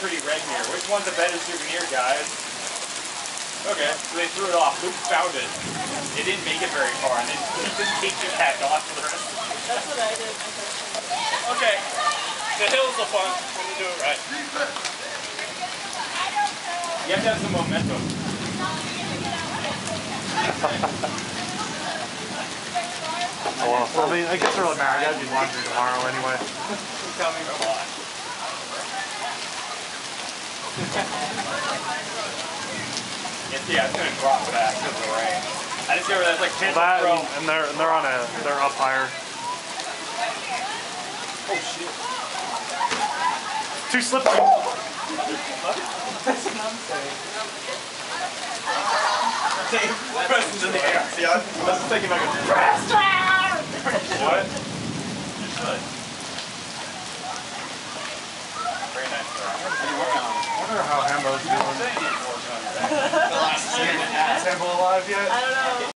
pretty red here. Which one's a better souvenir, guys? Okay, so they threw it off. Luke found it. It didn't make it very far, and they just taped it back off for the rest of it. That's what I did. Okay. The hills are fun when you do it right. You have to have some momentum. Well, I mean, I guess it really matters. I gotta do laundry tomorrow anyway. Tell me a lot. Yeah, it's gonna drop fast because of the rain. I just remember that's like chance That to throw. and they're up higher. Oh shit. Too slippery. That's what I'm saying. Presents in the air. See, I was thinking like a what? You should. Very nice. I wonder how Hambo's doing. The last 10 and a half. Is Hambo alive yet? I don't know.